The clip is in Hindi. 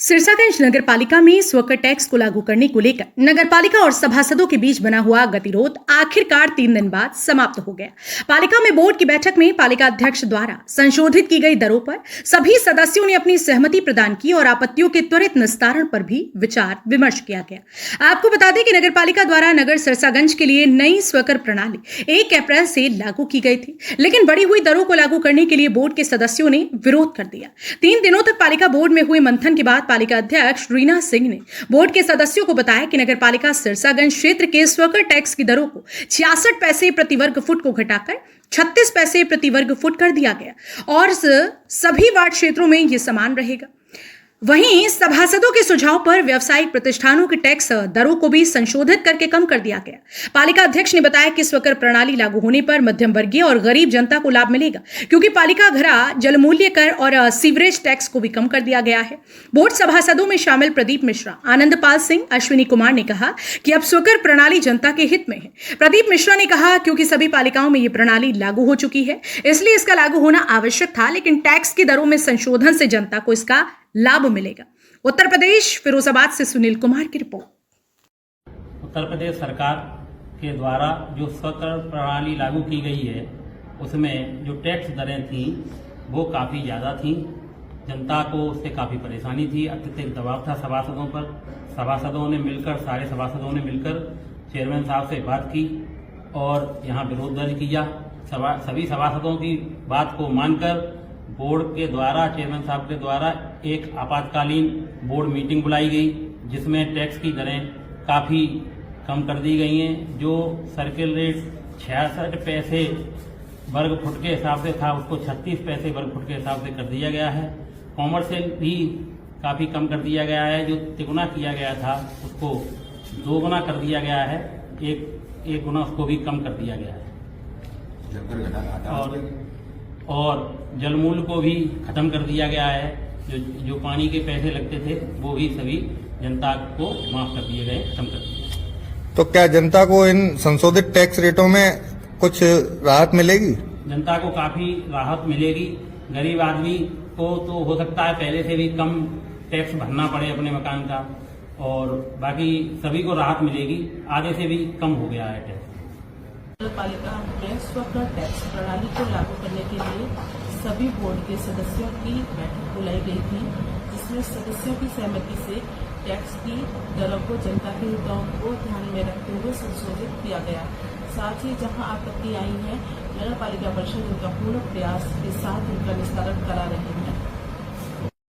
सिरसागंज नगर पालिका में स्वकर टैक्स को लागू करने को लेकर नगर पालिका और सभासदों के बीच बना हुआ गतिरोध आखिरकार 3 दिन बाद समाप्त हो गया। पालिका में बोर्ड की बैठक में पालिका अध्यक्ष द्वारा संशोधित की गई दरों पर सभी सदस्यों ने अपनी सहमति प्रदान की और आपत्तियों के त्वरित निस्तारण पर भी विचार विमर्श किया गया। आपको बता दें कि नगर पालिका द्वारा नगर सिरसागंज के लिए नई स्वकर प्रणाली 1 अप्रैल से लागू की गई थी, लेकिन बढ़ी हुई दरों को लागू करने के लिए बोर्ड के सदस्यों ने विरोध कर दिया। 3 दिनों तक पालिका बोर्ड में हुए मंथन के बाद पालिका अध्यक्ष रीना सिंह ने बोर्ड के सदस्यों को बताया कि नगर पालिका सिरसागंज क्षेत्र के स्वकर टैक्स की दरों को 66 पैसे प्रति वर्ग फुट को घटाकर 36 पैसे प्रति वर्ग फुट कर दिया गया और सभी वार्ड क्षेत्रों में यह समान रहेगा। वहीं सभासदों के सुझाव पर व्यावसायिक प्रतिष्ठानों के टैक्स दरों को भी संशोधित करके कम कर दिया गया। पालिका अध्यक्ष ने बताया कि स्वकर प्रणाली लागू होने पर मध्यम वर्गीय और गरीब जनता को लाभ मिलेगा, क्योंकि पालिका घरा जलमूल्य कर और सीवरेज टैक्स को भी कम कर दिया गया है। बोर्ड सभासदों में शामिल प्रदीप मिश्रा, आनंदपाल सिंह, अश्विनी कुमार ने कहा कि अब स्वकर प्रणाली जनता के हित में है। प्रदीप मिश्रा ने कहा क्योंकि सभी पालिकाओं में ये प्रणाली लागू हो चुकी है, इसलिए इसका लागू होना आवश्यक था, लेकिन टैक्स की दरों में संशोधन से जनता को इसका लाभ मिलेगा। उत्तर प्रदेश फिरोजाबाद से सुनील कुमार की रिपोर्ट। उत्तर प्रदेश सरकार के द्वारा जो स्वकर प्रणाली लागू की गई है, उसमें जो टैक्स दरें थी वो काफ़ी ज़्यादा थी। जनता को उससे काफ़ी परेशानी थी, अत्यधिक दबाव था सभासदों पर। सभासदों ने मिलकर, सारे सभासदों ने मिलकर चेयरमैन साहब से बात की और यहाँ विरोध दर्ज किया। सभी सभासदों की बात को मानकर बोर्ड के द्वारा, चेयरमैन साहब के द्वारा एक आपातकालीन बोर्ड मीटिंग बुलाई गई, जिसमें टैक्स की दरें काफ़ी कम कर दी गई हैं। जो सर्किल रेट 66 पैसे वर्ग फुट के हिसाब से था, उसको 36 पैसे वर्ग फुट के हिसाब से कर दिया गया है। कॉमर्शियल भी काफ़ी कम कर दिया गया है। जो तिगुना किया गया था उसको 2 गुना कर दिया गया है, एक गुना उसको भी कम कर दिया गया है। और जलमूल्य को भी खत्म कर दिया गया है। जो पानी के पैसे लगते थे वो भी सभी जनता को माफ कर दिए गए, खत्म कर दिए। तो क्या जनता को इन संशोधित टैक्स रेटों में कुछ राहत मिलेगी? जनता को काफी राहत मिलेगी। गरीब आदमी को तो हो सकता है पहले से भी कम टैक्स भरना पड़े अपने मकान का, और बाकी सभी को राहत मिलेगी। आधे से भी कम हो गया है टैक्स। नगर पालिका में स्वकर टैक्स प्रणाली को लागू करने के लिए सभी बोर्ड के सदस्यों की बैठक बुलाई गई थी, जिसमें सदस्यों की सहमति से टैक्स की दरों को जनता के हितों को ध्यान में रखते हुए संशोधित किया गया। साथ ही जहां आपत्ति आई है, नगर पालिका परिषद उनका पूर्ण प्रयास के साथ उनका निस्तारण करा रही है।